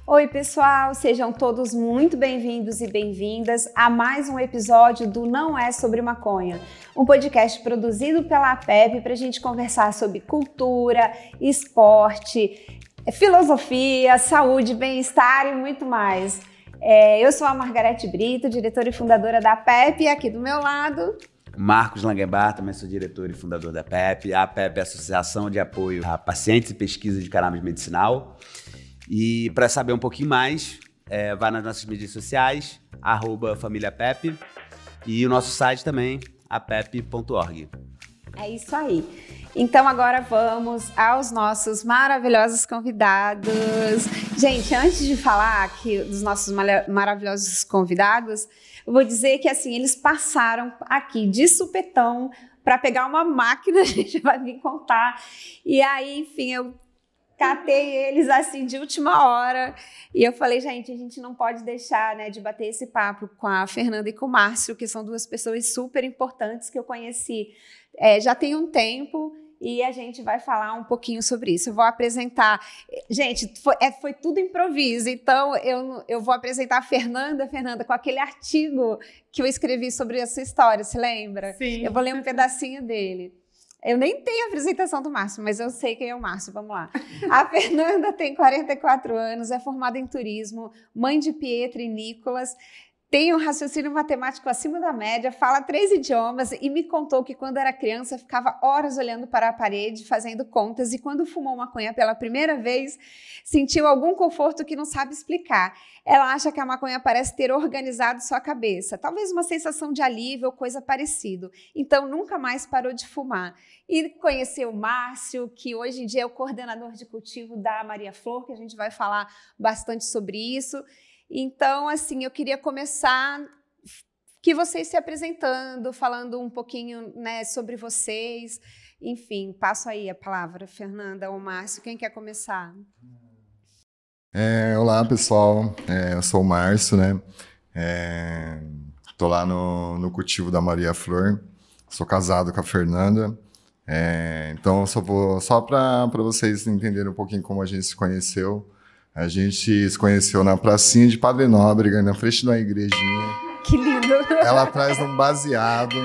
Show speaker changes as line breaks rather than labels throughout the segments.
Oi pessoal, sejam todos muito bem-vindos e bem-vindas a mais um episódio do Não É Sobre Maconha, um podcast produzido pela APEP para a gente conversar sobre cultura, esporte, filosofia, saúde, bem-estar e muito mais. Eu sou a Margarete Brito, diretora e fundadora da APEP, e aqui do meu lado...
Marcos Langenbar, também sou diretor e fundador da APEP. A APEP é a Associação de Apoio a Pacientes e Pesquisa de Cannabis Medicinal. E para saber um pouquinho mais, vá nas nossas mídias sociais, @FamíliaPep, e o nosso site também, apep.org.
É isso aí. Então agora vamos aos nossos maravilhosos convidados. Gente, antes de falar aqui dos nossos maravilhosos convidados, eu vou dizer que assim, eles passaram aqui de supetão para pegar uma máquina, a gente vai vir contar. E aí, enfim, eu catei eles assim de última hora e eu falei, gente, a gente não pode deixar, né, de bater esse papo com a Fernanda e com o Márcio, que são duas pessoas super importantes que eu conheci já tem um tempo, e a gente vai falar um pouquinho sobre isso. Eu vou apresentar, gente, foi tudo improviso, então eu vou apresentar a Fernanda, com aquele artigo que eu escrevi sobre essa história, se lembra?
Sim.
Eu vou ler um pedacinho dele. Eu nem tenho a apresentação do Márcio, mas eu sei quem é o Márcio, vamos lá. A Fernanda tem 44 anos, é formada em turismo, mãe de Pietro e Nicolas, tem um raciocínio matemático acima da média, fala 3 idiomas e me contou que quando era criança ficava horas olhando para a parede, fazendo contas, e quando fumou maconha pela primeira vez, sentiu algum conforto que não sabe explicar. Ela acha que a maconha parece ter organizado sua cabeça, talvez uma sensação de alívio ou coisa parecida. Então nunca mais parou de fumar. E conheceu o Márcio, que hoje em dia é o coordenador de cultivo da Maria Flor, que a gente vai falar bastante sobre isso. Então, assim, eu queria começar que vocês se apresentando, falando um pouquinho, né, sobre vocês. Enfim, passo aí a palavra, Fernanda ou Márcio. Quem quer começar?
Olá, pessoal. Eu sou o Márcio, né? Tô lá no cultivo da Maria Flor. Sou casado com a Fernanda. Então, só para vocês entenderem um pouquinho como a gente se conheceu. A gente se conheceu na pracinha de Padre Nóbrega, na frente de uma igrejinha.
Que lindo!
Ela atrás de um baseado.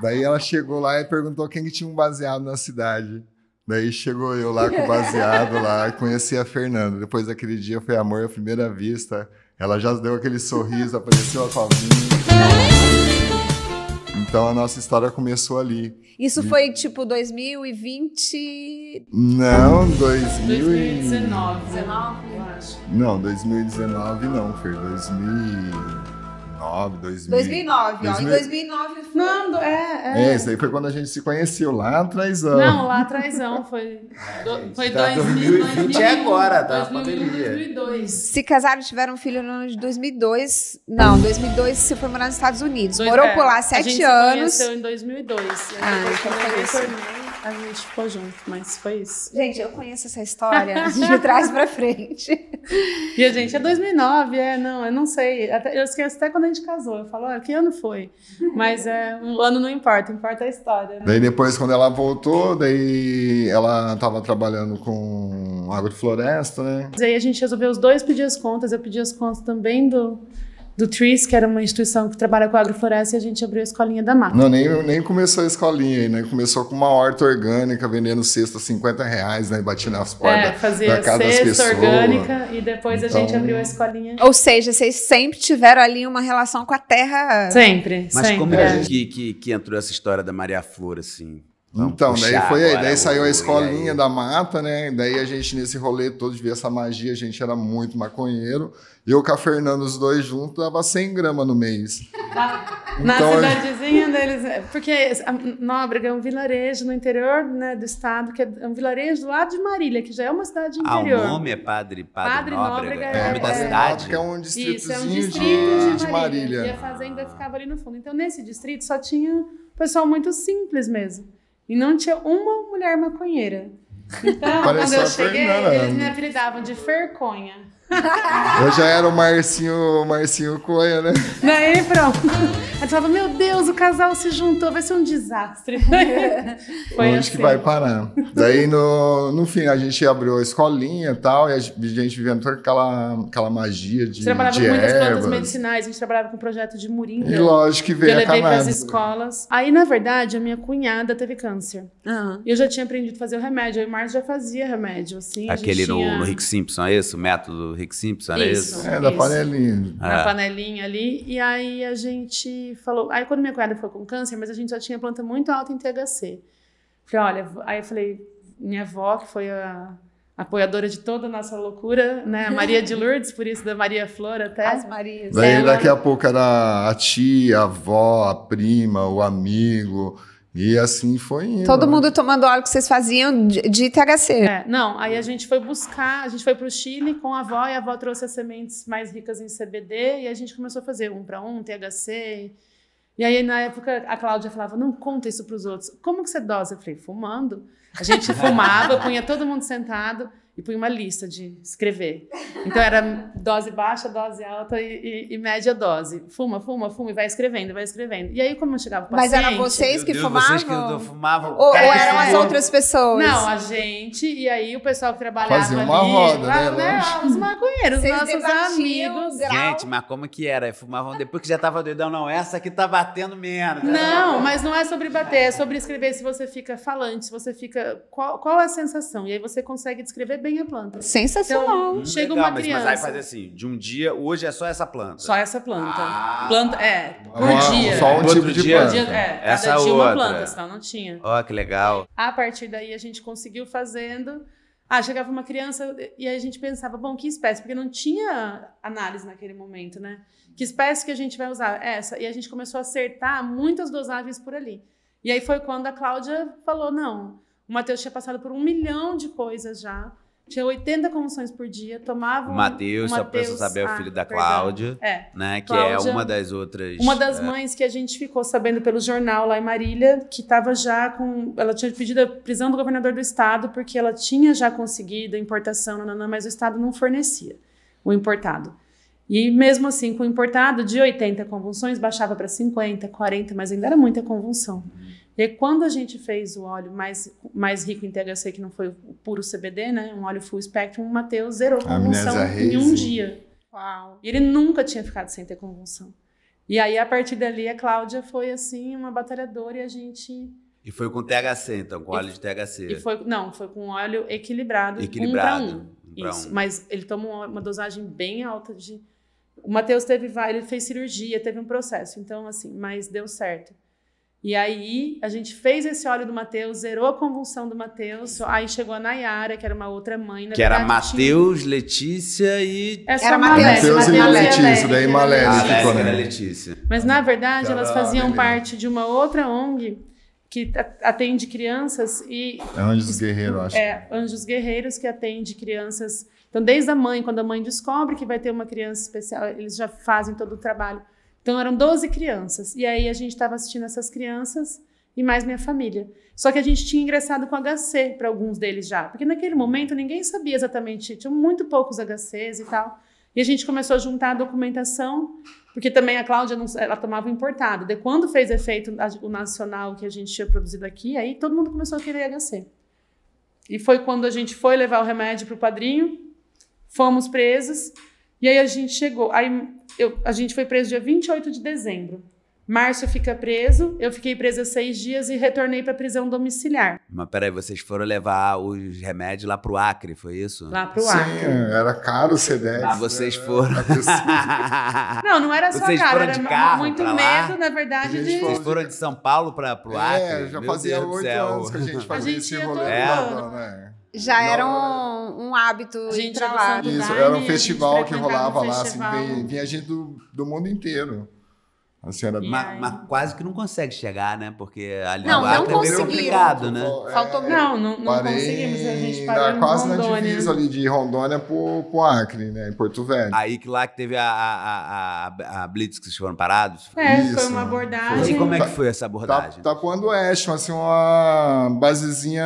Daí ela chegou lá e perguntou quem que tinha um baseado na cidade. Daí chegou eu lá com o baseado lá e conheci a Fernanda. Depois daquele dia foi amor à primeira vista. Ela já deu aquele sorriso, apareceu a covinha. Então a nossa história começou ali.
Isso foi tipo 2020?
Não,
2019, eu acho.
Não, 2019 não, Fer. 2009,
ó. Em 2009 foi...
Não,
isso aí foi quando a gente se conheceu, lá atrásão.
Não, lá atrásão, foi
2020 é agora, tá?
2002.
Se casaram e tiveram um filho no ano de 2002. Não, 2002 você foi morar nos Estados Unidos. Morou por lá 7 anos.
A gente se conheceu em 2002.
Então foi isso.
A gente ficou junto, mas foi isso.
Gente, eu conheço essa história de trás pra frente.
E a gente, 2009, eu não sei. Eu esqueço até quando a gente casou. Eu falo, que ano foi? Mas o ano não importa, importa a história. Né?
Daí depois, quando ela voltou, daí ela tava trabalhando com agrofloresta, né?
E aí a gente resolveu os dois pedir as contas. Eu pedi as contas também do TRIS, que era uma instituição que trabalha com agrofloresta, e a gente abriu a escolinha da mata.
Não, nem começou a escolinha aí, né? Começou com uma horta orgânica, vendendo cesta R$50, né? Batia nas portas da casa das pessoas.
Cesta orgânica, e depois a gente abriu a escolinha.
Ou seja, vocês sempre tiveram ali uma relação com a terra.
Sempre.
Mas
sempre.
Como é que entrou essa história da Maria Flor, assim?
Então, daí foi aí, daí saiu a escolinha da mata, né? Daí a gente, nesse rolê todo, de ver essa magia, a gente era muito maconheiro. Eu com a Fernanda, os dois juntos, dava 100 gramas no mês.
Na cidadezinha deles, porque Nóbrega é um vilarejo no interior, né, do estado, que é um vilarejo do lado de Marília, que já é uma cidade interior.
O nome é Padre Nóbrega,
é
o nome da cidade.
Que é um distritozinho
é um distrito
de Marília.
E a fazenda ficava ali no fundo. Então, nesse distrito, só tinha pessoal muito simples mesmo. E não tinha uma mulher maconheira. Então, quando eu cheguei, eles me apelidavam de Ferconha.
Eu já era o Marcinho Cunha, né?
Daí, pronto. Aí falava, meu Deus, o casal se juntou, vai ser um desastre. Foi
Onde
assim.
que vai parar? Daí, no fim, a gente abriu a escolinha e tal, e a gente vivendo toda aquela magia de
A gente trabalhava com
de
muitas plantas
ervas.
medicinais, a gente trabalhava com um projeto de moringa.
E lógico que
Que
veio
eu
a
levei para as
cannabis.
escolas. Aí, na verdade, a minha cunhada teve câncer.
Aham.
E eu já tinha aprendido a fazer o remédio. Eu e o Márcio já fazia remédio, assim. a
Aquele
gente tinha...
no Rick Simpson, é esse? O método Rick Simpson, era
Isso.
esse?
É, da
Isso.
panelinha.
Na panelinha ali. E aí a gente falou... Aí quando minha cunhada ficou com câncer, mas a gente já tinha planta muito alta em THC. Falei, olha... Aí eu falei, minha avó, que foi a apoiadora de toda a nossa loucura, né? A Maria de Lourdes, por isso da Maria Flor até.
As Marias.
Daí
Ela-
daqui a pouco era a tia, a avó, a prima, o amigo. E assim foi indo.
Todo mundo tomando óleo que vocês faziam de THC.
Não, aí a gente foi buscar, a gente foi para o Chile com a avó, e a avó trouxe as sementes mais ricas em CBD, e a gente começou a fazer 1 para 1, THC. E aí, na época, a Cláudia falava, não conta isso para os outros. Como que você dosa? Eu falei, fumando. A gente fumava, punha todo mundo sentado e punha uma lista de escrever. Então, era dose baixa, dose alta e média dose. Fuma, e vai escrevendo, vai escrevendo. E aí, como eu chegava o
Mas
paciente...
eram vocês que
Meu Deus,
fumavam?
Vocês que fumavam.
Ou
É,
eram as outras pessoas?
Não, a gente, e aí o pessoal que trabalhava
Fazia uma
ali,
roda,
lá,
né?
Os maconheiros,
Vocês
nossos
debatiam
amigos.
o grau.
Gente, mas como que era? Fumavam depois que já tava doidão. Não, essa aqui tá batendo menos.
Não, mas não é sobre bater, é sobre escrever se você fica falante, se você fica... Qual é a sensação? E aí você consegue descrever bem a planta.
Sensacional.
Chega
Legal,
uma
mas
criança...
aí fazer assim, de um dia, hoje é só essa planta.
Só essa planta.
Ah.
Planta, por dia.
Só um
Outro
tipo de
dia-
planta.
Essa
cada dia uma
outra.
planta, senão não tinha.
Ó, que legal.
A partir daí a gente conseguiu fazendo. Chegava uma criança e aí a gente pensava, bom, que espécie? Porque não tinha análise naquele momento, né? Que espécie que a gente vai usar? Essa. E a gente começou a acertar muitas dosagens por ali. E aí foi quando a Cláudia falou, não, o Matheus tinha passado por 1 milhão de coisas já. Tinha 80 convulsões por dia, tomava...
O Matheus, só pra você saber, é o filho da
perdão.
Cláudia, né? Que
Cláudia,
é uma das outras...
Uma das mães que a gente ficou sabendo pelo jornal lá em Marília, que estava já com... Ela tinha pedido a prisão do governador do estado, porque ela tinha já conseguido a importação, mas o estado não fornecia o importado. E mesmo assim, com o importado, de 80 convulsões, baixava para 50, 40, mas ainda era muita convulsão. E aí, quando a gente fez o óleo mais rico em THC, que não foi o puro CBD, né? Um óleo full spectrum, o Matheus zerou convulsão em um dia.
Uau.
E ele nunca tinha ficado sem ter convulsão. E aí, a partir dali, a Cláudia foi, assim, uma batalhadora e a gente...
E foi com THC, então, com óleo de THC.
foi com óleo equilibrado.
Equilibrado.
1 para 1.
Um pra
Isso,
um.
mas ele tomou uma dosagem bem alta de... O Matheus ele fez cirurgia, teve um processo, então, assim, mas deu certo. E aí, a gente fez esse óleo do Matheus, zerou a convulsão do Matheus, aí chegou a Nayara, que era uma outra mãe.
Que era Matheus, Letícia e...
Era
Matheus e Letícia, daí Malene ficou,
era
né?
Letícia.
Mas, na verdade, elas faziam
beleza.
parte de uma outra ONG que atende crianças e...
Anjos Guerreiros, acho.
Anjos Guerreiros, que atende crianças... Então, desde a mãe, quando a mãe descobre que vai ter uma criança especial, eles já fazem todo o trabalho. Então, eram 12 crianças. E aí, a gente estava assistindo essas crianças e mais minha família. Só que a gente tinha ingressado com HC para alguns deles já. Porque naquele momento, ninguém sabia exatamente. Tinham muito poucos HCs e tal. E a gente começou a juntar a documentação, porque também a Cláudia ela tomava importado. De quando fez efeito o nacional que a gente tinha produzido aqui, aí todo mundo começou a querer HC. E foi quando a gente foi levar o remédio para o padrinho, fomos presos, e aí a gente chegou. Aí a gente foi preso dia 28 de dezembro. Márcio fica preso, eu fiquei presa 6 dias e retornei para prisão domiciliar.
Mas peraí, vocês foram levar os remédios lá pro Acre, foi isso?
Lá pro
Sim,
Acre.
era caro o CDEX.
Ah, vocês foram.
Não era só
Vocês
caro,
foram
era
de carro
muito
pra lá?
medo, na verdade,
A gente
de...
foi-
Vocês foram de São Paulo pro Acre?
Já
Meu
fazia
Deus do
8
céu.
anos que a gente fazia
gente
esse
ia
rolê.
todo
ano.
Né?
Já era
Não,
um hábito
A gente
ir pra
ia do
lá.
Santo
Isso,
Daime,
era
a
um
gente
festival que
frequentava
rolava
um
lá,
festival.
assim, vinha gente do mundo inteiro. Assim, era...
E
Mas quase que não consegue chegar, né? Porque ali
Não,
no
não
Acre é meio
conseguiram.
complicado, né?
Faltou
Não
Parei
conseguimos, a gente parou em
quase na
Rondônia.
divisa ali de Rondônia pro Acre, né? Em Porto Velho.
Aí que lá que teve a Blitz que vocês foram parados.
Foi
Isso.
uma
E
abordagem.
como é que foi essa abordagem?
Tapuando Oeste, assim, uma basezinha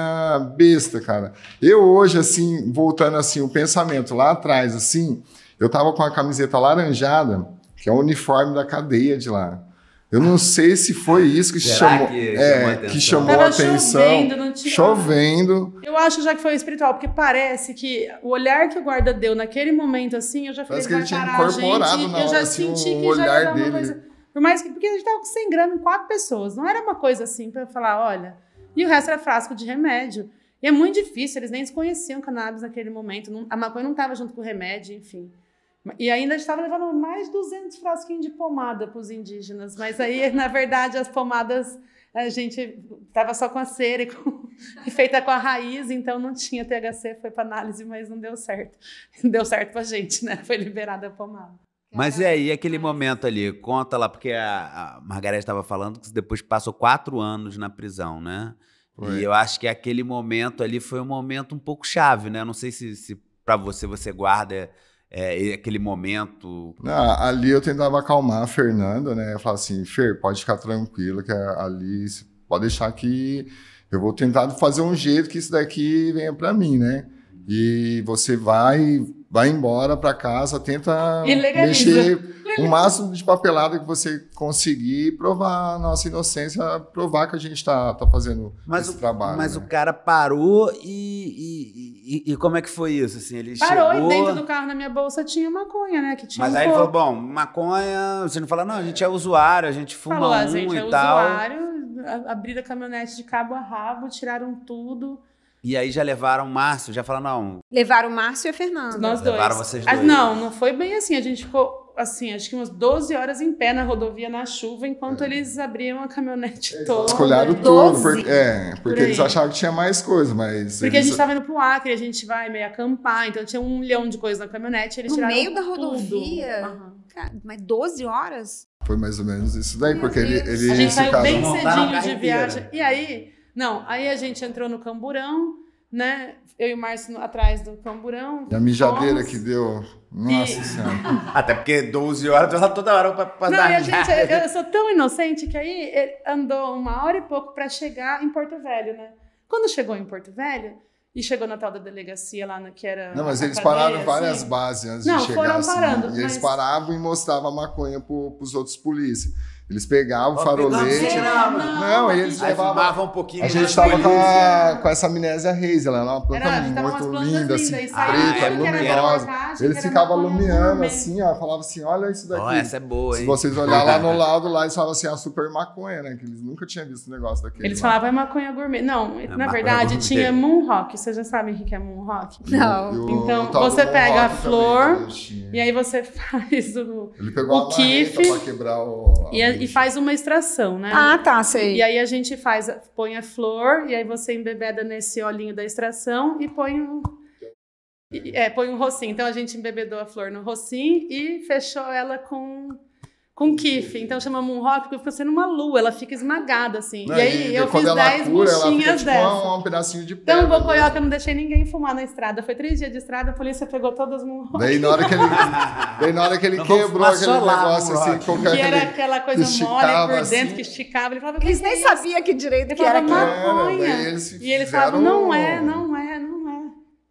besta, cara. Eu hoje, assim, voltando assim, o pensamento lá atrás, assim, eu tava com a camiseta laranjada, que é o uniforme da cadeia de lá. Eu não sei se foi isso que chamou a atenção.
Chovendo, não tinha...
Chovendo.
Eu acho já que foi espiritual, porque parece que o olhar que o guarda deu naquele momento, assim, eu já falei,
Parece que ele tinha
parar,
incorporado
gente,
na hora,
eu já
assim,
senti
o
que já
olhar
era uma
dele.
coisa... Por mais que... Porque a gente tava com 100 gramas em 4 pessoas, não era uma coisa assim pra falar, olha... E o resto era frasco de remédio. E é muito difícil, eles nem desconheciam cannabis naquele momento, a maconha não estava junto com o remédio, enfim... E ainda estava levando mais de 200 frasquinhos de pomada para os indígenas. Mas aí, na verdade, as pomadas, a gente estava só com a cera e feita com a raiz, então não tinha THC, foi para análise, mas não deu certo. Deu certo para a gente, né? Foi liberada a pomada.
Mas e aí, aquele momento ali? Conta lá, porque a Margareth estava falando que depois passou 4 anos na prisão, né? Foi. E eu acho que aquele momento ali foi um momento um pouco chave, né? Eu não sei se para você guarda... aquele momento...
Não, ali eu tentava acalmar a Fernanda, né? Eu falava assim, Fer, pode ficar tranquila, que ali pode deixar que eu vou tentar fazer um jeito que isso daqui venha para mim, né? E você vai embora para casa, tenta mexer o máximo de papelada que você conseguir, provar a nossa inocência, provar que a gente tá fazendo esse trabalho.
Mas
né?
o cara parou e como é que foi isso? Assim, ele
parou
chegou...
e dentro do carro na minha bolsa tinha maconha, né? Que tinha
mas aí ele falou, bom, maconha... Você não fala, não, a gente é usuário, a gente fuma
falou, a gente é
tal.
usuário, abriram a caminhonete de cabo a rabo, tiraram tudo...
E aí já levaram o Márcio, já falaram, não...
Levaram o Márcio e a Fernanda.
Nós dois.
Levaram vocês dois.
Não foi bem assim. A gente ficou, assim, acho que umas 12 horas em pé na rodovia, na chuva, enquanto eles abriam a caminhonete toda.
Escolharam tudo, porque eles achavam que tinha mais coisa, mas...
Porque a gente estava indo pro Acre, a gente vai meio acampar, então tinha 1 milhão de coisas na caminhonete, eles tiraram
no meio da rodovia?
Uhum.
Cara, mas 12 horas?
Foi mais ou menos isso daí, porque eles
a gente saiu bem
montaram
cedinho de viagem. E aí... Não, aí a gente entrou no camburão, né? Eu e o Márcio atrás do camburão.
E a mijadeira que deu... Nossa Senhora.
Até porque 12 horas, eu toda hora pra
não,
dar
e a gente, eu sou tão inocente que aí ele andou 1 hora e pouco para chegar em Porto Velho, né? Quando chegou em Porto Velho, e chegou na tal da delegacia lá, que era...
Não, mas eles pararam várias bases antes de chegar.
Foram parando.
E eles paravam e mostravam a maconha pros outros polícias. Eles pegavam o farolete. Não, eles
levavam um pouquinho.
A gente estava com essa amnésia Reis, ela era uma planta muito linda, assim, preta, luminosa. Eles ficavam iluminando assim, ó, falavam assim, olha isso daqui.
Essa é boa, hein?
Se vocês olharem lá no laudo, lá eles falavam assim, a super maconha, né? Que eles nunca tinham visto um negócio daquele.
Eles falavam, é maconha gourmet. Não, na verdade, tinha Moon Rock. Vocês já sabem o que é Moon Rock?
Não.
Então, você pega a flor e aí você faz
Ele pegou a marreta pra quebrar
e faz uma extração, né?
Ah, tá, sei.
E aí a gente põe a flor, e aí você embebeda nesse olhinho da extração e põe um rocinho. Então a gente embebedou a flor no rocinho e fechou ela com kiff. Então chama Moon Rock porque fica sendo uma lua, ela fica esmagada assim.
Não,
e aí eu fiz 10 buchinhas dessa.
Um pedacinho de pedra.
Então, Bocoioca, eu não deixei ninguém fumar na estrada. Foi 3 dias de estrada, a polícia pegou todas as Moon Rock.
Daí na hora que ele quebrou aquele negócio assim,
que era aquela coisa mole por dentro, assim, que esticava. Ele falava,
eles nem sabiam que direito que era
maconha. E eles falavam, não é.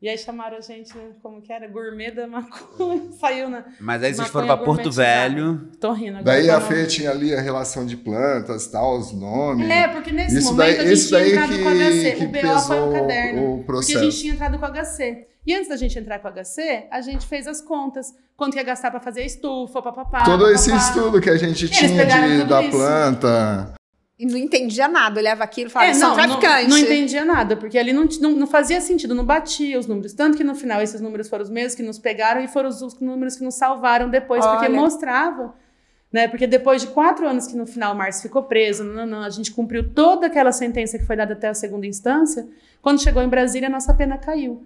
E aí chamaram a gente, como que era? Gourmet da maconha. Saiu na...
Mas aí vocês foram para Porto Velho.
Tô rindo agora.
Daí a Fê tinha ali a relação de plantas, tal, os nomes.
Porque nesse momento a gente tinha entrado com o HC. O BO foi um caderno. Porque a gente tinha entrado com o HC. E antes da gente entrar com o HC, a gente fez as contas. Quanto ia gastar para fazer a estufa, papapá.
Todo esse estudo que a gente tinha da planta...
E não entendia nada, olhava aquilo e falava, são traficantes.
Não entendia nada, porque ali não fazia sentido, não batia os números. Tanto que no final esses números foram os mesmos que nos pegaram e foram os números que nos salvaram depois, porque mostravam, né? Porque depois de 4 anos que no final o Márcio ficou preso, a gente cumpriu toda aquela sentença que foi dada até a 2ª instância, quando chegou em Brasília a nossa pena caiu.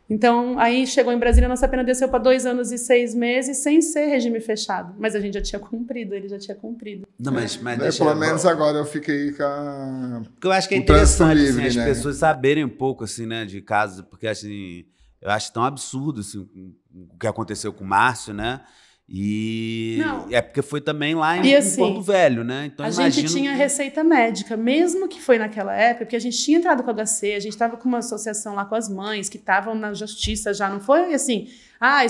Então, aí chegou em Brasília, a nossa pena desceu para 2 anos e 6 meses, sem ser regime fechado. Mas a gente já tinha cumprido, ele já tinha cumprido.
Não, mas
pelo menos agora eu fiquei com
porque eu acho que é interessante livre, assim, as pessoas saberem um pouco, assim, né, de casos, porque, assim, eu acho tão absurdo, assim, o que aconteceu com o Márcio, né? E
Não.
é porque foi também lá
E
em
assim,
Porto Velho, né? Então
a
imagino
gente tinha
que-
receita médica, mesmo que foi naquela época, porque a gente tinha entrado com a HC, a gente estava com uma associação lá com as mães que estavam na justiça já, não foi assim,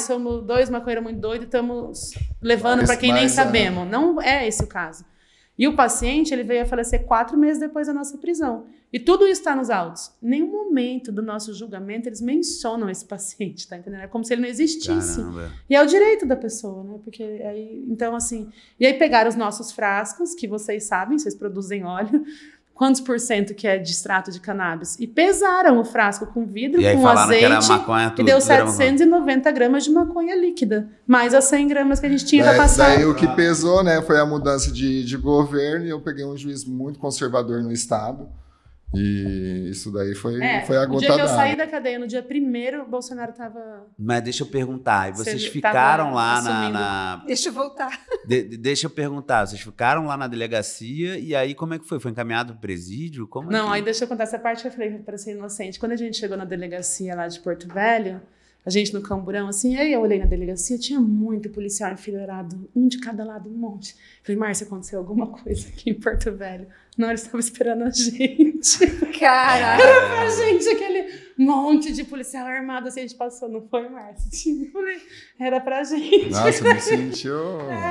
somos 2 maconheiros muito doidos e estamos levando para quem nem sabemos. Não é esse o caso. E o paciente, ele veio a falecer 4 meses depois da nossa prisão. E tudo isso está nos autos. Em nenhum momento do nosso julgamento eles mencionam esse paciente, tá entendendo? É como se ele não existisse.
Caramba.
E é o direito da pessoa, né? Porque aí, então assim, e aí pegaram os nossos frascos, que vocês sabem, vocês produzem óleo, quantos % que é de extrato de cannabis, e pesaram o frasco com vidro,
E aí
com
falaram que
azeite,
era maconha,
e
tudo,
deu
tudo era maconha.
790 gramas de maconha líquida, mais as 100 gramas que a gente tinha para passar.
Daí o que pesou, né, foi a mudança de governo, e eu peguei um juiz muito conservador no estado. E isso daí foi a
O
gota
dia que eu
d'água.
saí da cadeia, no dia 1º, o Bolsonaro estava...
Mas deixa eu perguntar, e vocês
Você
ficaram
tava
lá
assumindo-
Deixa eu voltar.
Deixa eu perguntar, vocês ficaram lá na delegacia e aí como é que foi? Foi encaminhado pro presídio? Como
Não,
é
aí
que...
deixa eu contar essa parte que eu falei para ser inocente. Quando a gente chegou na delegacia lá de Porto Velho, a gente no Camburão, assim, aí eu olhei na delegacia, tinha muito policial enfileirado, um de cada lado, um monte. Falei, Márcia, aconteceu alguma coisa aqui em Porto Velho. Não, eles estavam esperando a gente.
Caraca.
Era pra gente aquele monte de policial armado, assim, a gente passou, não foi, Márcia? Eu falei, era pra gente.
Nossa, me sentiu...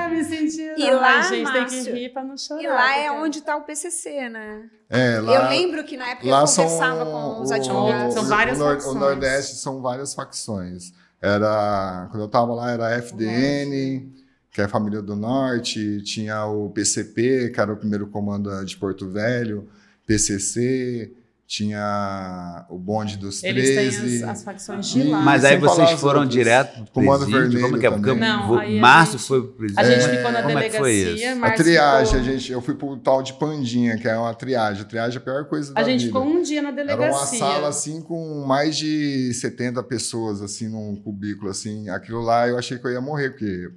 Me senti...
E lá,
a gente tem que
Márcio,
rir pra não chorar.
E lá é
porque-
onde está o PCC, né?
lá,
Eu lembro que na época eu
lá
conversava com os advogados.
São várias facções.
O Nordeste são várias facções. Quando eu estava lá, era a FDN, que é a Família do Norte, tinha o PCP, que era o primeiro comando de Porto Velho, PCC, tinha o Bonde dos 13.
Eles têm as facções de lá.
Mas aí
Sem falar
vocês
as
foram
outras.
direto pro
Comando
presídio?
Vermelho
Como que é? Porque
também.
Não, aí a
Márcio
gente-
foi pro presídio.
A gente ficou na
Como é que foi
delegacia,
isso?
A
Márcio
triagem,
ficou...
eu fui pro tal de Pandinha, que é uma triagem. A triagem é a pior coisa da
A gente
vida.
ficou um dia na
Era
delegacia.
uma sala, assim, com mais de 70 pessoas, assim, num cubículo, assim. Aquilo lá, eu achei que eu ia morrer, porque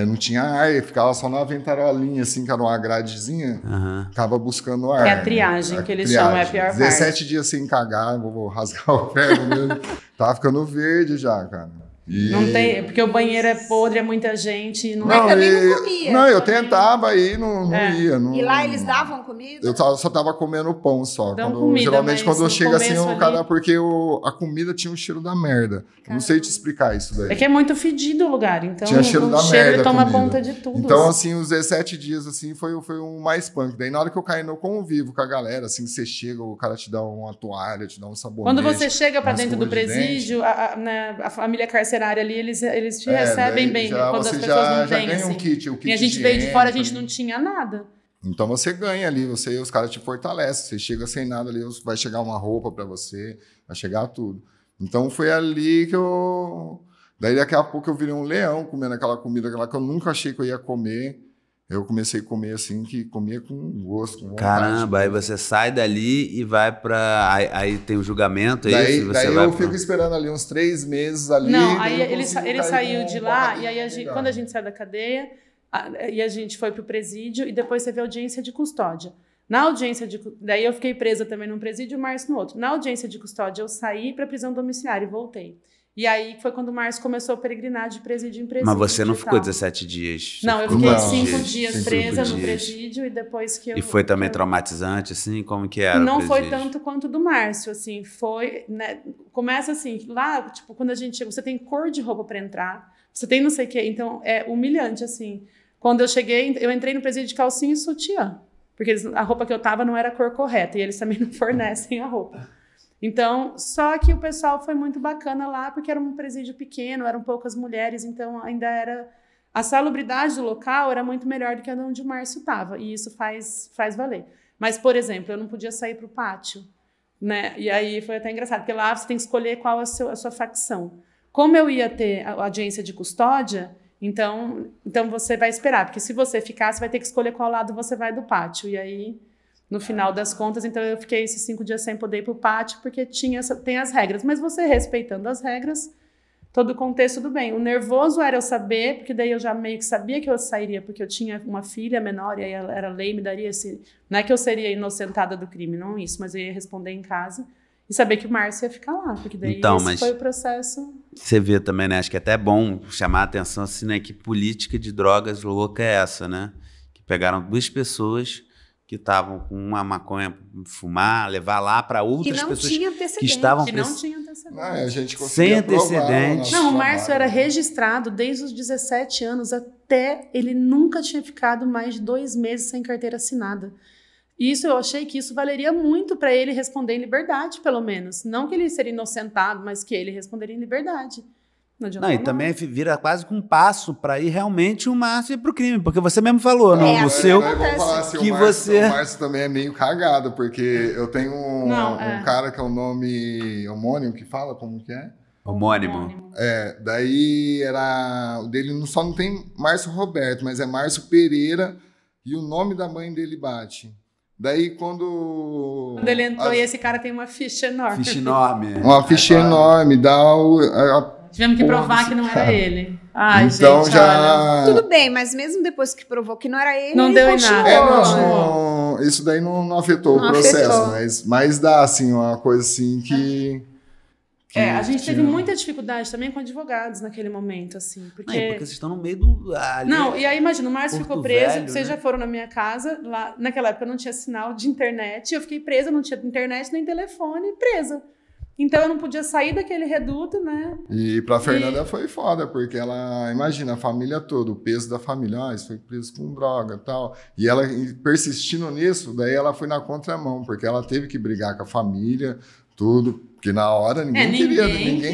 não tinha ar, eu ficava só na ventarolinha, assim, que era uma gradezinha.
Aham.
Ficava buscando ar.
Que é a triagem, que eles chamam, é a pior parte.
17 dias sem cagar, vou rasgar o pé mesmo. Tava ficando verde já, cara. E...
Não tem, porque o banheiro é podre, é muita gente. Não,
Mas também não
e-
comia.
Não, eu
Também.
tentava ir, não ia. Não,
E lá eles davam comida?
Eu só tava comendo pão só.
Dão comida,
Geralmente
mas
quando
no
chega assim,
começo
o cara,
ali-
porque a comida tinha um cheiro da merda. Não sei te explicar isso daí.
É que é muito fedido o lugar, então
Tinha cheiro
o
da
cheiro
merda
ele
a
toma
comida.
conta de tudo.
Então, assim, os 17 dias, assim, foi um mais punk. Daí, na hora que eu caí no convívio com a galera, assim, você chega, o cara te dá uma toalha, te dá um sabonete.
Quando você chega pra
uma
dentro do
escova de
presídio, a família carcerária ali, eles te
É,
recebem
daí
bem,
já
quando as
você
pessoas não
já
têm,
ganha
assim.
um kit, o kit
E a gente
de
veio de fora, a
higiene
gente
também.
não tinha nada.
Então você ganha ali, os caras te fortalecem. Você chega sem nada ali, vai chegar uma roupa pra você, vai chegar tudo. Então foi ali que eu... Daí daqui a pouco eu virei um leão comendo aquela comida lá que eu nunca achei que eu ia comer. Eu comecei a comer assim, que comia com gosto. Com vontade.
Caramba, aí você sai dali e vai pra... Aí tem o julgamento, é isso?
Daí
Você vai
eu
pra-
fico esperando ali uns 3 meses ali.
Não,
daí
aí
eu
ele
consigo
ele
cair
saiu
com
de
um
lá,
barriga
e aí
legal.
quando a gente saiu da cadeia, e a gente foi pro presídio, e depois teve audiência de custódia. Na audiência daí eu fiquei presa também num presídio e o Márcio no outro. Na audiência de custódia, eu saí pra prisão domiciliar e voltei. E aí foi quando o Márcio começou a peregrinar de presídio em presídio.
Mas você não
e
ficou
tal.
17 dias? Você
Não, eu
ficou
fiquei
Não,
5 dias
5
presa no
dias.
presídio e depois que eu...
E foi também
eu-
traumatizante, assim? Como que era? o
Não foi
presídio?
tanto quanto do Márcio, assim, foi, né, começa assim, lá, tipo, quando a gente chega, você tem cor de roupa para entrar, você tem não sei o quê, então é humilhante, assim. Quando eu cheguei, eu entrei no presídio de calcinha e sutiã, porque a roupa que eu tava não era a cor correta, e eles também não fornecem a roupa. Então, só que o pessoal foi muito bacana lá, porque era um presídio pequeno, eram poucas mulheres, então ainda era... A salubridade do local era muito melhor do que a onde o Márcio estava, e isso faz valer. Mas, por exemplo, eu não podia sair para o pátio, né? E aí foi até engraçado, porque lá você tem que escolher qual é a sua facção. Como eu ia ter a audiência de custódia, então você vai esperar, porque se você ficar, você vai ter que escolher qual lado você vai do pátio. E aí, no final das contas, então eu fiquei esses 5 dias sem poder ir para o pátio, porque tem as regras. Mas você respeitando as regras, todo o contexto, tudo bem. O nervoso era eu saber, porque daí eu já meio que sabia que eu sairia, porque eu tinha uma filha menor, e aí era lei, me daria esse... Não é que eu seria inocentada do crime, não isso, mas eu ia responder em casa. e saber que o Márcio ia ficar lá, porque daí
Então,
esse
mas
foi o processo.
você vê também, né? Acho que é até bom chamar a atenção assim, né? Que política de drogas louca é essa, né? Que pegaram 2 pessoas que estavam com uma maconha pra fumar, levar lá para outras pessoas que estavam
Que não tinha antecedente.
A gente
sem
conseguia provar
antecedente.
o nosso
Não, o Márcio
trabalho.
era registrado desde os 17 anos até ele nunca tinha ficado mais de 2 meses sem carteira assinada. E isso eu achei que isso valeria muito para ele responder em liberdade, pelo menos. Não que ele seria inocentado, mas que ele responderia em liberdade. Não adianta
Não, e
nada.
também vira quase que um passo para ir realmente o Márcio ir pro crime, porque você mesmo falou no
É,
seu
Eu vou falar assim,
que
o Márcio,
você-
o Márcio também é meio cagado, porque eu tenho um cara que é um nome homônimo que fala, como que é?
homônimo.
Daí era. O dele só não tem Márcio Roberto, mas é Márcio Pereira e o nome da mãe dele bate. Daí
Quando ele entrou, e esse cara tem uma ficha enorme.
Ficha enorme.
Uma ficha enorme,
Tivemos que
Porra
provar
desse
que não
cara.
era ele. Ai,
então
gente, olha.
já.
Tudo bem, mas mesmo depois que provou que não era ele,
Não
ele
deu em
continuou.
nada.
Isso daí não afetou
Não
o processo,
afetou.
mas dá assim, uma coisa assim que
A gente teve
tinha-
muita dificuldade também com advogados naquele momento, assim.
Não,
Porque...
é porque vocês estão no meio do... ali-
Não, e aí imagina, o Márcio
Porto
ficou preso,
Velho,
vocês
né?
já foram na minha casa, lá naquela época não tinha sinal de internet, eu fiquei presa, não tinha internet nem telefone, presa. Então eu não podia sair daquele reduto, né?
E pra Fernanda foi foda, porque ela, imagina, a família toda, o peso da família, isso foi preso com droga e tal. E ela persistindo nisso, daí ela foi na contramão, porque ela teve que brigar com a família, tudo, porque na hora ninguém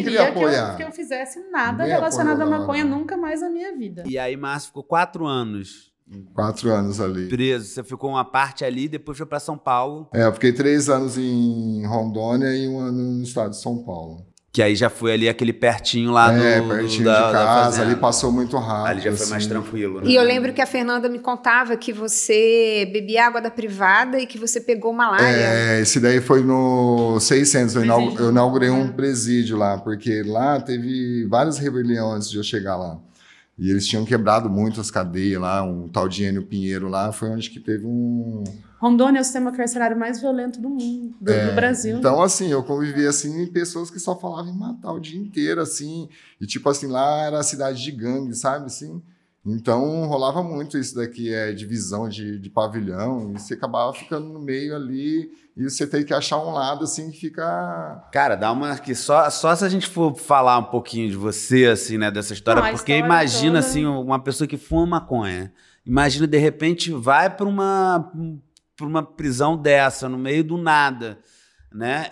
queria apoiar.
Que eu fizesse nada
Ninguém
relacionado à
apoiou na
maconha
hora.
nunca mais na minha vida.
E aí Márcio ficou 4 anos
4 anos ali.
preso. Você ficou uma parte ali, depois foi para São Paulo,
Eu fiquei 3 anos em Rondônia e 1 ano no estado de São Paulo.
que aí já foi ali aquele pertinho lá
Pertinho
da
de casa,
fazenda.
ali passou muito rápido.
Ali já foi mais
assim.
tranquilo, né?
E eu lembro que a Fernanda me contava que você bebia água da privada e que você pegou malária.
Esse daí foi no 600,
Presídio.
eu inaugurei um presídio lá, porque lá teve várias rebeliões antes de eu chegar lá. E eles tinham quebrado muito as cadeias lá, um tal de Enio Pinheiro lá, foi onde que teve um...
Rondônia é o sistema carcerário mais violento do mundo, do Brasil.
Então, assim, eu convivi, assim, em pessoas que só falavam em matar o dia inteiro, assim, e tipo assim, lá era a cidade de gangue, sabe, assim? Então, rolava muito isso daqui, divisão de pavilhão, e você acabava ficando no meio ali, e você tem que achar um lado, assim, que fica...
Cara, dá uma que só se a gente for falar um pouquinho de você, assim, né, dessa história,
Não, a
porque
história
imagina,
toda-
assim, uma pessoa que fuma maconha, imagina, de repente, vai para uma prisão dessa, no meio do nada, né?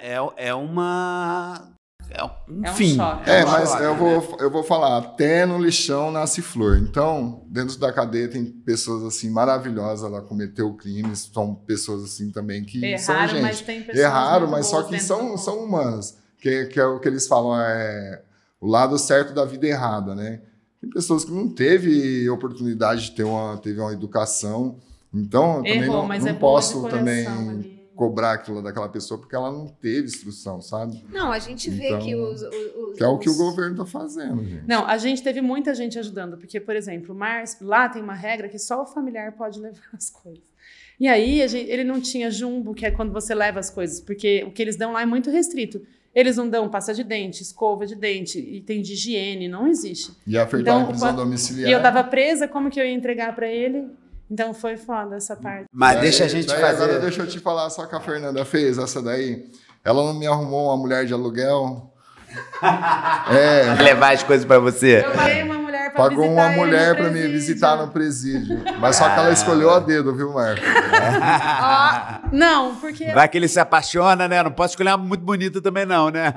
Enfim.
choque.
Mas
choque,
eu
né?
vou falar, até no lixão nasce flor. Então, dentro da cadeia tem pessoas assim maravilhosas, ela cometeu crimes, são pessoas assim também que são
Erraram,
gente.
mas tem pessoas
Erraram,
muito
mas só
boas
que
dentro do
são humanas, que é o que eles falam, o lado certo da vida errada, né? Tem pessoas que não teve oportunidade de teve uma educação, então eu também
Errou, mas
não
é boa de
posso
coração
também
ali.
cobrar aquilo daquela pessoa porque ela não teve instrução, sabe?
Não, a gente vê
Então,
que
Que é o que o governo está fazendo, gente.
Não, a gente teve muita gente ajudando, porque, por exemplo, o Márcio, lá tem uma regra que só o familiar pode levar as coisas. E aí, ele não tinha jumbo, que é quando você leva as coisas, porque o que eles dão lá é muito restrito. Eles não dão pasta de dente, escova de dente, item de higiene, não existe.
E a Fer tava
Então,
em prisão domiciliar.
E eu tava presa, como que eu ia entregar para ele? Então foi foda essa parte.
Mas deixa a gente
daí,
fazer...
Agora deixa eu te falar só que a Fernanda fez essa daí. Ela não me arrumou uma mulher de aluguel.
Levar as coisas para você.
Eu paguei uma mulher para
Pagou uma mulher para me visitar no presídio. Mas só que ela escolheu a dedo, viu, Marco?
Não, porque
Vai que ele se apaixona, né? Não posso escolher uma muito bonita também não, né?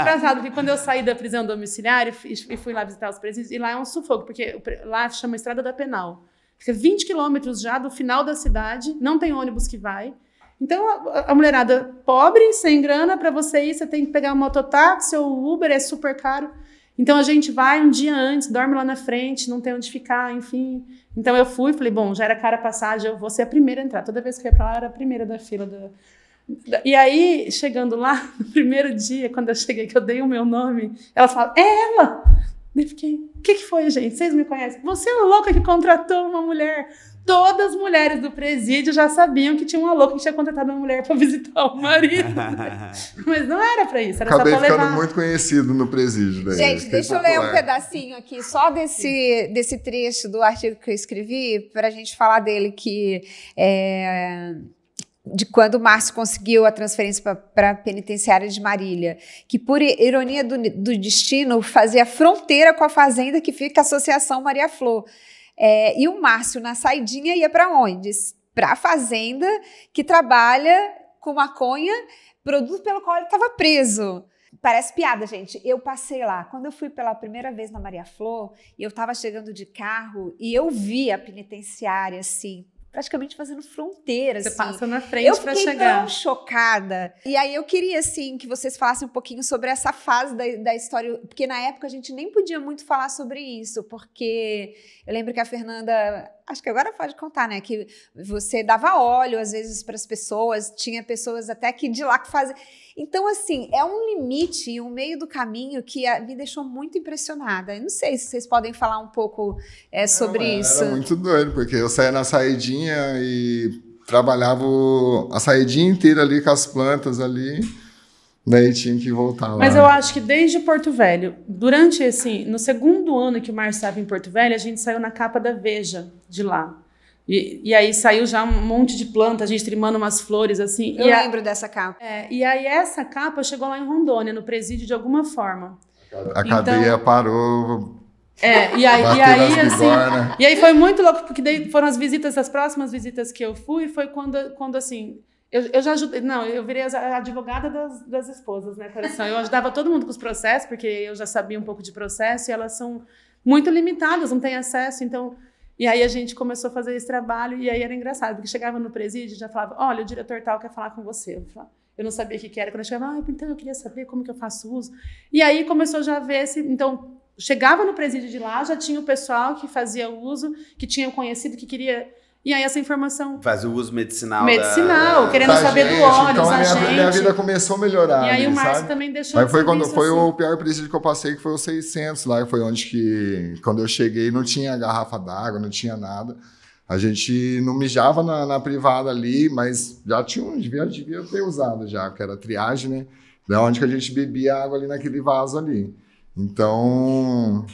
engraçado que quando eu saí da prisão domiciliar e fui lá visitar os presídios, e lá é um sufoco, porque lá chama Estrada da Penal. Fica 20 quilômetros já do final da cidade, não tem ônibus que vai. Então, a mulherada pobre, sem grana, para você ir, você tem que pegar um mototáxi ou Uber, é super caro. Então, a gente vai um dia antes, dorme lá na frente, não tem onde ficar, enfim. Então, eu fui, falei, bom, já era cara a passagem, eu vou ser a primeira a entrar. Toda vez que eu ia para lá, eu era a primeira da fila. E aí, chegando lá, no primeiro dia, quando eu cheguei, que eu dei o meu nome, ela fala, é ela! Daí fiquei, o que foi, gente? Vocês me conhecem? Você é a louca que contratou uma mulher. Todas as mulheres do presídio já sabiam que tinha uma louca que tinha contratado uma mulher para visitar o marido. Mas não era para isso, era
Acabei
só para levar.
ficando muito conhecido no presídio. Daí.
Gente, deixa eu ler um pedacinho aqui, só desse trecho do artigo que eu escrevi, para a gente falar dele, de quando o Márcio conseguiu a transferência para a penitenciária de Marília, que, por ironia do destino, fazia fronteira com a fazenda que fica a Associação Maria Flor. E o Márcio, na saidinha, ia para onde? Para a fazenda que trabalha com maconha, produto pelo qual ele estava preso. Parece piada, gente. Eu passei lá. Quando eu fui pela primeira vez na Maria Flor, e eu estava chegando de carro, e eu vi a penitenciária, assim, praticamente fazendo fronteira.
Você
assim.
passa na frente para chegar.
Eu fiquei tão chocada. E aí eu queria, assim, que vocês falassem um pouquinho sobre essa fase da história, porque na época a gente nem podia muito falar sobre isso, porque eu lembro que a Fernanda, acho que agora pode contar, né, que você dava óleo, às vezes, para as pessoas, tinha pessoas até que de lá que faziam. Então, assim, é um limite, um meio do caminho que me deixou muito impressionada. Eu não sei se vocês podem falar um pouco sobre isso.
Era muito doido, porque eu saía na saidinha e trabalhava a saidinha inteira ali com as plantas ali, daí tinha que voltar lá.
Mas eu acho que desde Porto Velho, durante, assim, no segundo ano que o Márcio estava em Porto Velho, a gente saiu na capa da Veja de lá. E aí saiu já um monte de planta, a gente trimando umas flores, assim.
Eu lembro dessa capa.
E aí essa capa chegou lá em Rondônia, no presídio, de alguma forma.
A cadeia parou.
E aí assim. E aí foi muito louco, porque daí foram as próximas visitas que eu fui, foi quando assim. Eu já ajudei. Não, eu virei a advogada das esposas, né, coração? Eu ajudava todo mundo com os processos, porque eu já sabia um pouco de processo, e elas são muito limitadas, não têm acesso, então. E aí a gente começou a fazer esse trabalho, e aí era engraçado, porque chegava no presídio e já falava, olha, o diretor tal quer falar com você. Eu não sabia o que era. Quando eu chegava, então eu queria saber como que eu faço uso. E aí começou já a ver então, chegava no presídio de lá, já tinha o pessoal que fazia uso, que tinha conhecido, que queria... E aí essa informação...
Faz o uso medicinal.
Querendo saber do óleo,
então minha vida começou a melhorar.
E aí
ali,
o Márcio
sabe?
também deixou...
Mas foi quando foi o pior presídio que eu passei, que foi o 600 lá, foi onde que, quando eu cheguei, não tinha garrafa d'água, não tinha nada. A gente não mijava na privada ali, mas já devia ter usado já, que era triagem, né? Da onde que a gente bebia água ali naquele vaso ali. Então...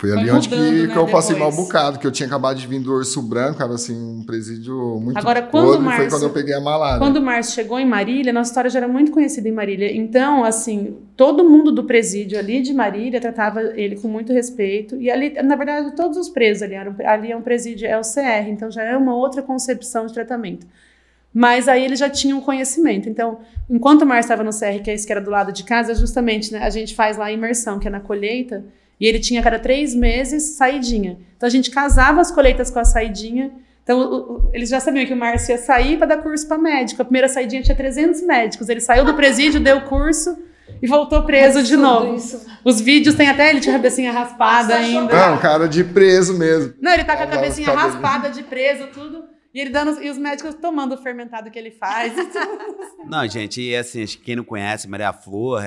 Foi ali onde que eu passei mal bocado, que eu tinha acabado de vir do Urso Branco, era assim, um presídio muito podre, foi quando eu peguei a malária.
Quando o Márcio chegou em Marília, nossa história já era muito conhecida em Marília. Então, assim, todo mundo do presídio ali de Marília tratava ele com muito respeito. E ali, na verdade, todos os presos ali é um presídio, é o CR, então já é uma outra concepção de tratamento. Mas aí eles já tinham conhecimento. Então, enquanto o Márcio estava no CR, que é esse que era do lado de casa, justamente, né, a gente faz lá a imersão, que é na colheita. E ele tinha, a cada 3 meses, saidinha. Então, a gente casava as colheitas com a saidinha. Então, eles já sabiam que o Márcio ia sair para dar curso para médico. A primeira saidinha tinha 300 médicos. Ele saiu do presídio, deu o curso e voltou preso de novo. Isso. Os vídeos tem até ele tinha a cabecinha raspada ainda.
Não, cara de preso mesmo.
Não, ele tá com a cabecinha raspada de preso, tudo. E ele e os médicos tomando o fermentado que ele faz.
Não, gente, e assim, quem não conhece, Maria Flor,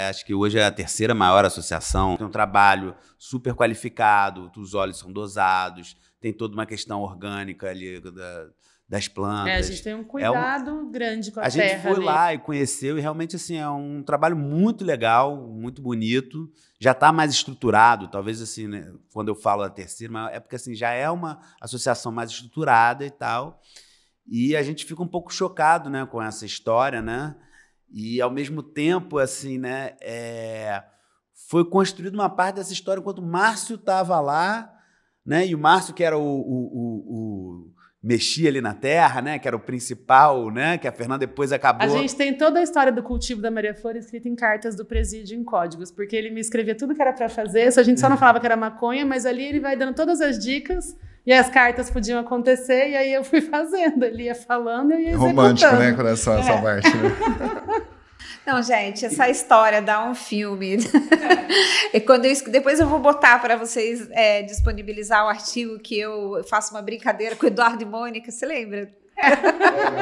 acho que hoje é a 3ª maior associação. Tem um trabalho super qualificado, os óleos são dosados, tem toda uma questão orgânica ali das plantas.
A gente tem um cuidado grande com a terra.
A gente foi lá e conheceu, e realmente assim, é um trabalho muito legal, muito bonito. Já está mais estruturado, talvez assim, né, quando eu falo da 3ª, é porque assim, já é uma associação mais estruturada e tal. E a gente fica um pouco chocado, né, com essa história, né? E ao mesmo tempo, assim, né, foi construída uma parte dessa história enquanto o Márcio estava lá, né? E o Márcio, que era mexia ali na terra, né? Que era o principal, né? Que a Fernanda depois acabou...
A gente tem toda a história do cultivo da Maria Flor escrita em cartas do presídio, em códigos, porque ele me escrevia tudo que era para fazer, a gente só não falava que era maconha, mas ali ele vai dando todas as dicas, e as cartas podiam acontecer, e aí eu fui fazendo, ele ia falando e eu ia executando.
Romântico, né? Coração, essa parte, né?
Não, gente, essa história dá um filme. E depois eu vou botar para vocês disponibilizar o artigo que eu faço uma brincadeira com o Eduardo e Mônica. Você lembra?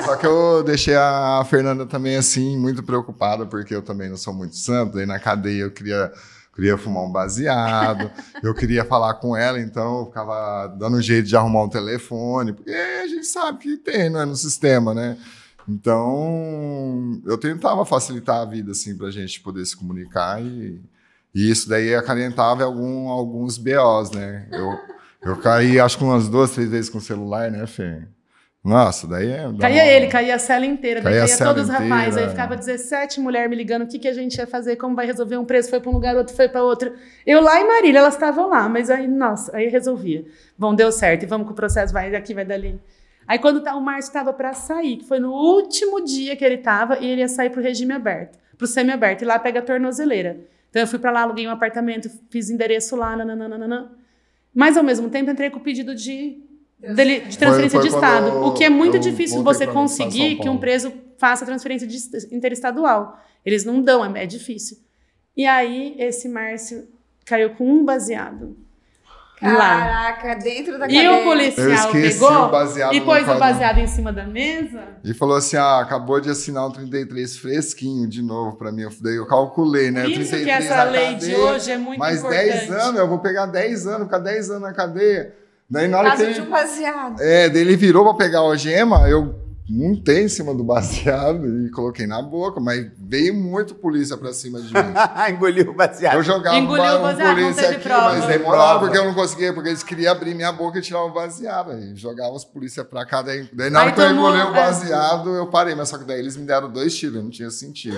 Só que eu deixei a Fernanda também, assim, muito preocupada, porque eu também não sou muito santo. Aí na cadeia eu queria fumar um baseado, eu queria falar com ela, então eu ficava dando um jeito de arrumar um telefone, porque a gente sabe que tem, não é, no sistema, né? Então, eu tentava facilitar a vida, assim, pra gente poder se comunicar e isso daí acalentava alguns BOs, né? Eu caí, acho que umas 2, 3 vezes com o celular, né, Fê? Nossa, daí
Caía a cela inteira, caía todos os rapazes. Aí ficava 17 mulheres me ligando, o que a gente ia fazer, como vai resolver, um preso foi para um lugar, outro foi para outro. Eu lá em Marília, elas estavam lá, mas aí, nossa, aí resolvia. Bom, deu certo, e vamos que o processo vai daqui, vai dali. Aí quando o Márcio estava para sair, que foi no último dia que ele estava, e ele ia sair para o regime aberto, para o semi-aberto, e lá pega a tornozeleira. Então eu fui para lá, aluguei um apartamento, fiz endereço lá, nananana. Mas ao mesmo tempo entrei com o pedido de transferência de estado, o que é muito difícil você conseguir que um preso faça transferência interestadual. Eles não dão, é difícil. E aí esse Márcio caiu com um baseado.
Caraca, lá. Dentro da cadeia.
E o policial pegou e pôs o baseado em cima da mesa.
E falou assim, acabou de assinar um 33 fresquinho de novo pra mim. Daí eu calculei, né?
Isso 33 que essa lei de hoje é muito
importante. Mais 10 anos, eu vou pegar 10 anos, ficar 10 anos na cadeia. Daí na hora
caso de um baseado.
Daí ele virou pra pegar a algema, eu montei em cima do baseado e coloquei na boca, mas veio muito polícia pra cima de mim.
Engoliu o baseado.
Eu jogava
um polícia aqui,
mas demorava, porque eu não conseguia, porque eles queriam abrir minha boca e tirar o baseado. Aí jogava os polícia pra cá, daí na hora que eu engoli o baseado, eu parei, mas só que daí eles me deram 2 tiros, eu não tinha sentido.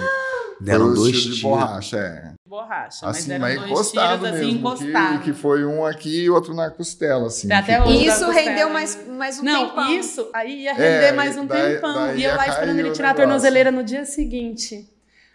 Deram 2 tiros
de borracha,
Borracha,
assim,
mas
deram 2 tiros assim, encostado. Que foi um aqui e outro na costela, assim.
Até hoje
isso rendeu mais um tempão.
Não, isso aí ia render mais um tempão. E eu lá esperando ele tirar a tornozeleira no dia seguinte.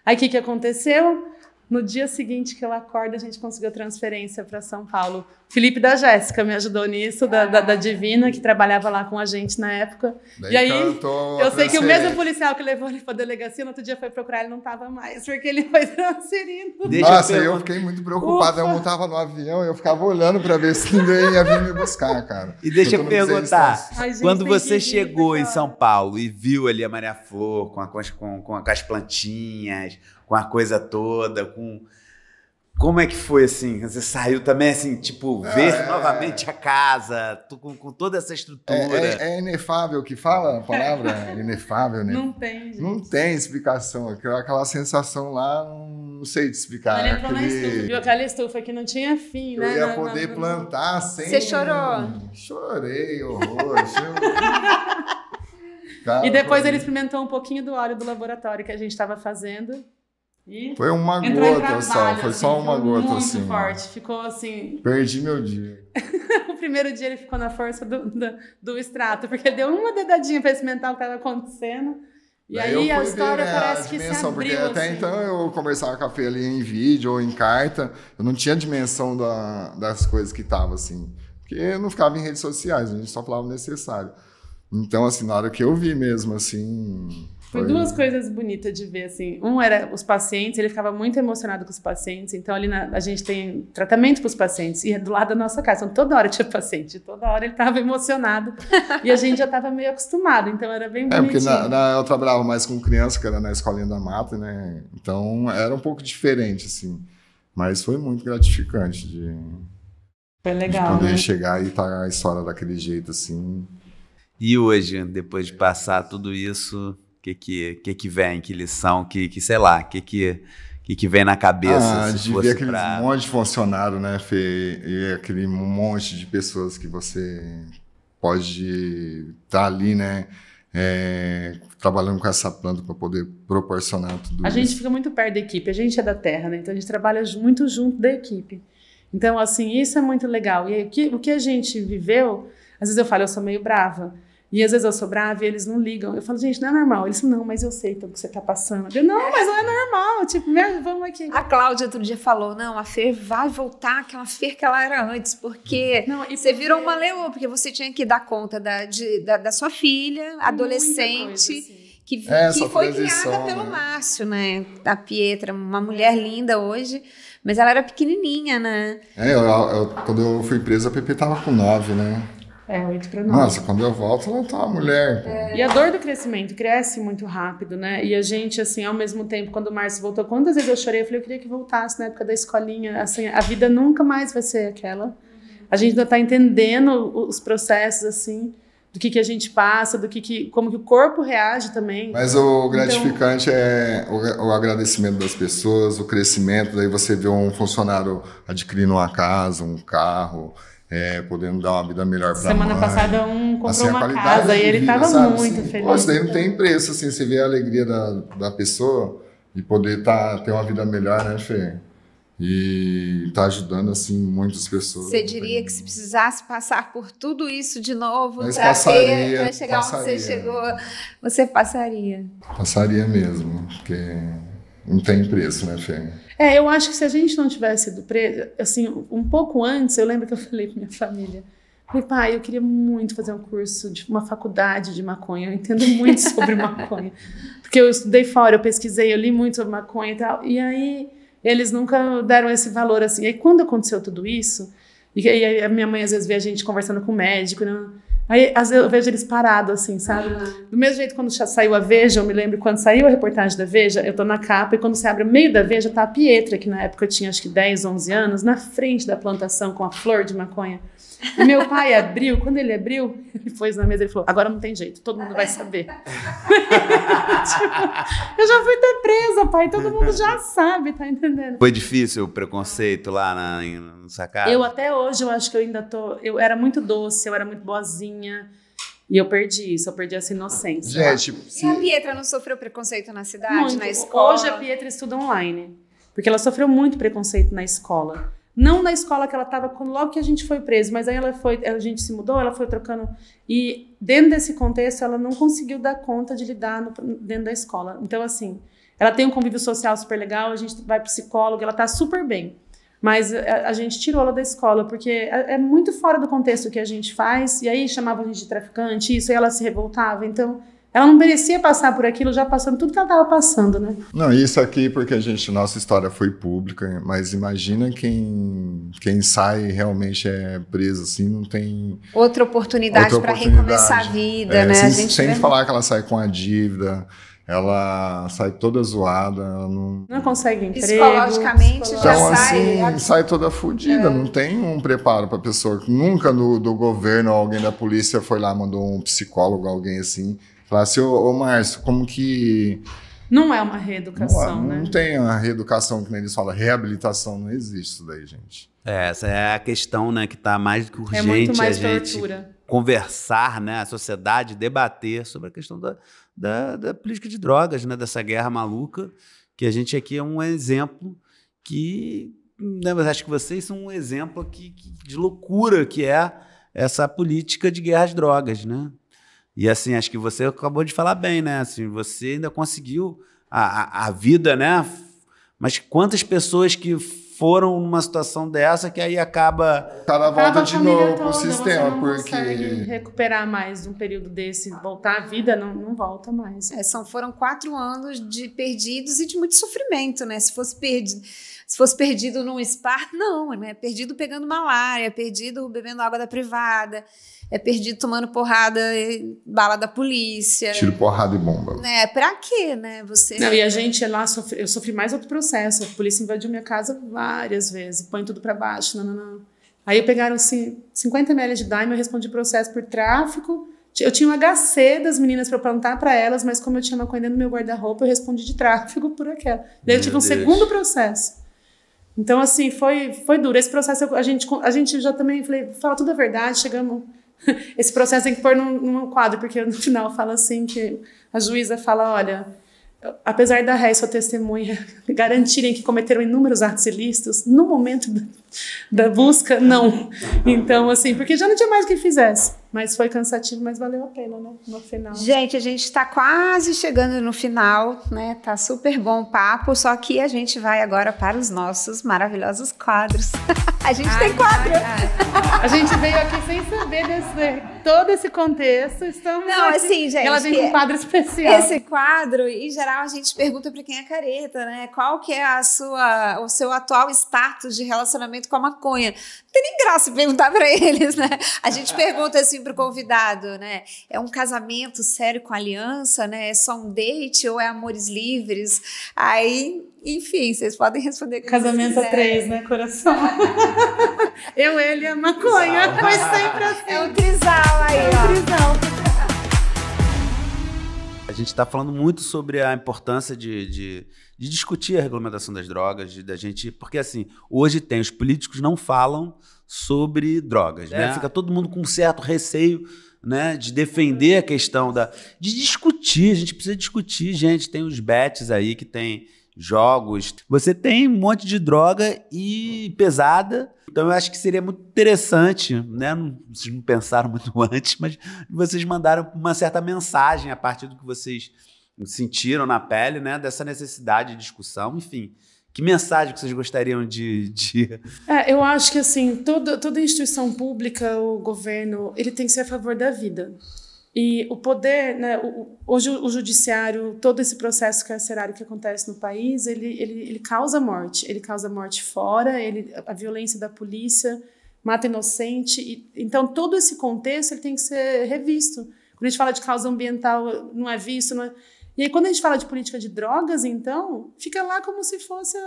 Aí o que aconteceu? No dia seguinte que eu acordo, a gente conseguiu a transferência para São Paulo. Felipe da Jéssica me ajudou nisso, da Divina, que trabalhava lá com a gente na época.
Daí
e aí, eu sei que o mesmo policial que levou ele para a delegacia, no outro dia foi procurar, ele não estava mais, porque ele foi transferindo.
Nossa, eu fiquei muito preocupado. Eu montava no avião e eu ficava olhando para ver se ninguém ia vir me buscar, cara.
E deixa eu perguntar, quando você chegou em São Paulo e viu ali a Maria Flor com as plantinhas, com a coisa toda, como é que foi, assim? Você saiu também, assim, tipo, ver novamente a casa, com toda essa estrutura.
É inefável que fala a palavra? Inefável, né?
Não tem, gente.
Não tem explicação. Aquela sensação lá, não sei te explicar.
Ele entrou na estufa, viu aquela estufa que não tinha fim, né?
Eu ia poder plantar sem...
Você chorou?
Chorei, horror.
E depois ele experimentou um pouquinho do óleo do laboratório que a gente estava fazendo. E
foi uma gota só, foi
assim,
só uma gota
muito
assim.
Muito forte, ficou assim...
Perdi meu dia.
O primeiro dia ele ficou na força do extrato, porque ele deu uma dedadinha para experimentar o que estava acontecendo. E aí a história parece que se abriu.
Porque até
assim.
Então eu conversava com a Fê ali em vídeo ou em carta, eu não tinha dimensão das coisas que estavam assim. Porque eu não ficava em redes sociais, a gente só falava o necessário. Então, assim, na hora que eu vi mesmo, assim...
Foi 2 coisas bonitas de ver, assim. Um era os pacientes, ele ficava muito emocionado com os pacientes. Então, ali a gente tem tratamento para os pacientes. E é do lado da nossa casa. Então, toda hora tinha paciente. Toda hora ele estava emocionado. E a gente já estava meio acostumado. Então, era bem bonitinho.
Porque eu trabalhava mais com criança, que era na Escolinha da Mata, né? Então, era um pouco diferente, assim. Mas foi muito gratificante
foi legal,
de poder
né?
chegar e estar a história daquele jeito, assim.
E hoje, depois de passar tudo isso... O que vem? Que lição? Sei lá, o que vem na cabeça?
De ver aquele monte de funcionário, né, Fê? E aquele monte de pessoas que você pode estar ali, né? Trabalhando com essa planta para poder proporcionar tudo isso.
A gente fica muito perto da equipe, a gente é da terra, né? Então a gente trabalha muito junto da equipe. Então, assim, isso é muito legal. E o que a gente viveu, às vezes eu falo, eu sou meio brava. E às vezes eu sou brava e eles não ligam. Eu falo, gente, não é normal. Eles falam, não, mas eu sei tudo que você tá passando. Eu, não, mas não é normal. Tipo, vamos aqui.
A Cláudia outro dia falou, não, a Fer vai voltar aquela Fer que ela era antes, porque você virou uma leoa, porque você tinha que dar conta da sua filha, adolescente, coisa, assim. que foi criada pelo Márcio, né? A Pietra, uma mulher linda hoje, mas ela era pequenininha, né?
Quando eu fui presa, a Pepe tava com 9, né?
8 para 9.
Nossa, quando eu volto, ela tá uma mulher. Pô.
E a dor do crescimento cresce muito rápido, né? E a gente, assim, ao mesmo tempo, quando o Márcio voltou, quantas vezes eu chorei? Eu falei, eu queria que voltasse na época da escolinha. Assim, a vida nunca mais vai ser aquela. A gente ainda tá entendendo os processos, assim, do que a gente passa, como que o corpo reage também.
Mas o gratificante é o agradecimento das pessoas, o crescimento. Daí você vê um funcionário adquirindo uma casa, um carro, podendo dar uma vida melhor para a mãe.
Semana passada comprou
assim,
uma casa e ele estava muito feliz.
Isso daí não tem preço, assim, você vê a alegria da pessoa e poder ter uma vida melhor, né, Fê? E tá ajudando, assim, muitas pessoas.
Você diria que se precisasse passar por tudo isso de novo para chegar onde você chegou, você passaria?
Passaria mesmo, porque não tem preço, né, Fê?
Eu acho que se a gente não tivesse sido preso, assim, um pouco antes, eu lembro que eu falei pra minha família, falei, pai, eu queria muito fazer um curso de uma faculdade de maconha, eu entendo muito sobre maconha, porque eu estudei fora, eu pesquisei, eu li muito sobre maconha e tal, e aí eles nunca deram esse valor, assim. E aí, quando aconteceu tudo isso, e aí a minha mãe às vezes vê a gente conversando com o médico, né? Aí às vezes eu vejo eles parados, assim, sabe? Do mesmo jeito, quando saiu a Veja, eu me lembro quando saiu a reportagem da Veja, eu tô na capa, e quando você abre o meio da Veja, tá a Pietra, que na época eu tinha acho que 10, 11 anos, na frente da plantação com a flor de maconha. E meu pai abriu, quando ele abriu, ele pôs na mesa e falou, agora não tem jeito, todo mundo vai saber. Eu já fui até presa, pai, todo mundo já sabe, tá entendendo?
Foi difícil o preconceito lá na sua casa?
Eu até hoje, eu acho que eu ainda eu era muito doce, eu era muito boazinha, e eu perdi isso, eu perdi essa inocência.
Gente,
E a Pietra não sofreu preconceito na cidade, na escola?
Hoje a Pietra estuda online, porque ela sofreu muito preconceito na escola. Não na escola que ela estava logo que a gente foi preso, mas aí a gente se mudou, ela foi trocando. E dentro desse contexto, ela não conseguiu dar conta de lidar dentro da escola. Então, assim, ela tem um convívio social super legal, a gente vai para psicólogo, ela está super bem. Mas a gente tirou ela da escola, porque é muito fora do contexto que a gente faz, e aí chamava a gente de traficante, isso, e ela se revoltava. Então, ela não merecia passar por aquilo, já passando tudo que ela estava passando, né?
Não, isso aqui porque nossa história foi pública, mas imagina quem sai realmente preso assim, não tem...
Outra oportunidade para recomeçar a vida, né?
Sem falar que ela sai com a dívida, ela sai toda zoada, ela
não consegue emprego.
Psicologicamente já
então,
sai.
Assim, sai toda fodida, não tem um preparo para a pessoa. Nunca do governo, alguém da polícia foi lá, mandou um psicólogo, alguém assim... Falar assim, ô Márcio, como que...
Não é uma reeducação, né?
Não tem a reeducação, que nem eles falam, reabilitação, não existe isso daí, gente.
Essa é a questão, né, que está mais do que urgente.
É muito mais
a gente
tortura.
Conversar, né, a sociedade debater sobre a questão da política de drogas, né, dessa guerra maluca, que a gente aqui é um exemplo que... Né, mas acho que vocês são um exemplo de loucura que é essa política de guerra às drogas, né? E assim, acho que você acabou de falar bem, né? Assim, você ainda conseguiu a vida, né? Mas quantas pessoas que foram numa situação dessa que aí acaba...
O cara volta de novo pro sistema,
você não consegue recuperar mais de um período desse, voltar à vida, não volta mais.
Foram 4 anos de perdidos e de muito sofrimento, né? Se fosse perdido num spa, não, né? Perdido pegando malária, perdido bebendo água da privada, perdido tomando porrada, bala da polícia.
Tiro, porrada e bomba.
Pra quê, né?
Não, e a gente lá, eu sofri mais outro processo. A polícia invadiu minha casa várias vezes, põe tudo pra baixo, não. Aí pegaram 50 ml de daime, eu respondi processo por tráfico. Eu tinha um HC das meninas para plantar para elas, mas como eu tinha maconha dentro do meu guarda-roupa, eu respondi de tráfico por aquela. Daí eu tive um segundo processo. Então, assim, foi duro. Esse processo, a gente já também, fala tudo a verdade, chegamos... Esse processo tem que pôr num quadro, porque no final fala assim, que a juíza fala, olha, apesar da réu e sua testemunha garantirem que cometeram inúmeros atos ilícitos, no momento da busca, não. Então, assim, porque já não tinha mais o que fizesse. Mas foi cansativo, mas valeu a pena, né? No final.
Gente, a gente está quase chegando no final, né? Tá super bom o papo, só que a gente vai agora para os nossos maravilhosos quadros. A gente tem quadro.
A gente veio aqui sem saber desse... todo esse contexto, estamos
Não,
aqui.
assim, gente,
Ela vem com um quadro especial.
Esse quadro, em geral, a gente pergunta para quem é careta, né? Qual que é o seu atual status de relacionamento com a maconha? Não tem nem graça perguntar para eles, né? A gente pergunta assim pro convidado, né? É um casamento sério com aliança, né? É só um date ou é amores livres? Aí, enfim, vocês podem responder.
Casamento a 3, né, coração? Eu, ele e a maconha. Foi sempre assim.
É um trisal aí, ó.
A gente está falando muito sobre a importância de discutir a regulamentação das drogas, da gente, porque assim, hoje os políticos não falam sobre drogas, né? Fica todo mundo com um certo receio, né, de defender a questão de discutir. A gente precisa discutir, gente. Tem os bets aí que tem jogos. Você tem um monte de droga e pesada. Então eu acho que seria muito interessante, né? Vocês não pensaram muito antes, mas vocês mandaram uma certa mensagem a partir do que vocês sentiram na pele, né? Dessa necessidade de discussão, enfim. Que mensagem que vocês gostariam de...
Eu acho que assim, toda instituição pública, o governo, ele tem que ser a favor da vida. E o poder, né, hoje o judiciário, todo esse processo carcerário que acontece no país, ele causa morte. Ele causa morte fora, a violência da polícia mata inocente. Então, todo esse contexto ele tem que ser revisto. Quando a gente fala de causa ambiental, não é visto. Não é... E aí, quando a gente fala de política de drogas, então, fica lá como se fosse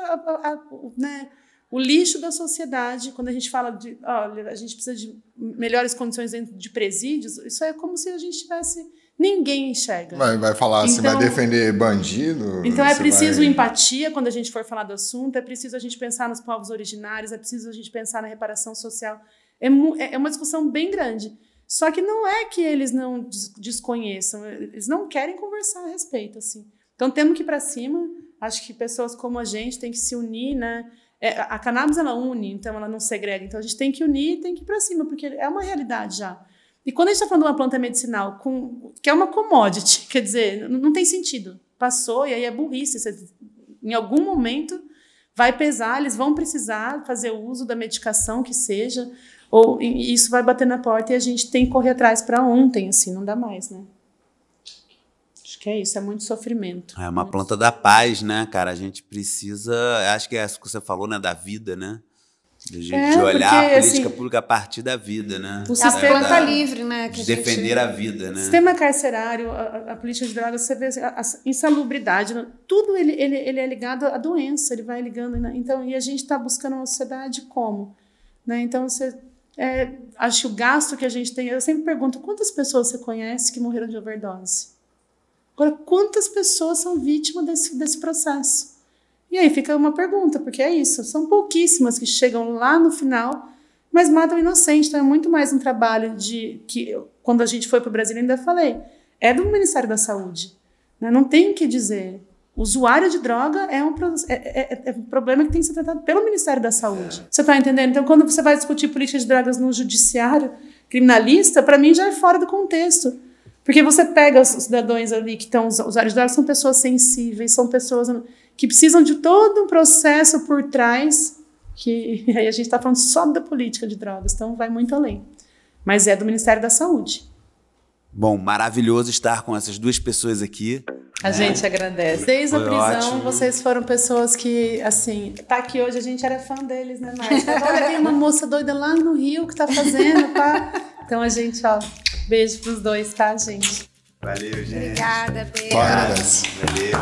né, o lixo da sociedade. Quando a gente fala de, olha, a gente precisa de melhores condições dentro de presídios, isso é como se a gente tivesse... Ninguém enxerga.
Vai falar,
então,
você vai defender bandido?
Então é preciso empatia quando a gente for falar do assunto, é preciso a gente pensar nos povos originários, é preciso a gente pensar na reparação social. É uma discussão bem grande. Só que não é que eles não desconheçam, eles não querem conversar a respeito, assim. Então temos que ir para cima. Acho que pessoas como a gente tem que se unir, né? A cannabis, ela une, então ela não segrega. Então a gente tem que unir e tem que ir para cima, porque é uma realidade já. E quando a gente está falando de uma planta medicinal, que é uma commodity, quer dizer, não tem sentido. Passou e aí é burrice. Em algum momento vai pesar, eles vão precisar fazer uso da medicação que seja, ou isso vai bater na porta e a gente tem que correr atrás para ontem, assim, não dá mais, né? Acho que é isso, é muito sofrimento.
É uma planta da paz, né, cara? A gente precisa, acho que é isso que você falou, né, da vida, né? De olhar porque, a política pública a partir da vida, né?
O sistema está livre, né?
De defender a vida, né?
O sistema carcerário, a política de drogas, você vê a insalubridade, tudo ele é ligado à doença, ele vai ligando, né? Então, e a gente está buscando uma sociedade como? Né? Então, acho que o gasto que a gente tem, eu sempre pergunto, quantas pessoas você conhece que morreram de overdose? Agora, quantas pessoas são vítimas desse processo? E aí fica uma pergunta, porque é isso, são pouquíssimas que chegam lá no final, mas matam inocente. Então é muito mais um trabalho que, quando a gente foi para o Brasil, ainda falei, é do Ministério da Saúde. Né? Não tem o que dizer. O usuário de droga é um problema que tem que ser tratado pelo Ministério da Saúde. Você está entendendo? Então, quando você vai discutir política de drogas no judiciário criminalista, para mim já é fora do contexto. Porque você pega os cidadãos ali que estão usuários de drogas, são pessoas sensíveis, são pessoas que precisam de todo um processo por trás, que aí a gente está falando só da política de drogas, então vai muito além. Mas é do Ministério da Saúde.
Bom, maravilhoso estar com essas duas pessoas aqui.
A gente agradece. Desde a prisão, vocês foram pessoas que, assim, tá aqui hoje, a gente era fã deles, né, Márcia? Olha, tem uma moça doida lá no Rio que tá fazendo, tá? Então a gente, beijo pros dois, tá, gente?
Valeu, gente.
Obrigada, beijo.
Valeu.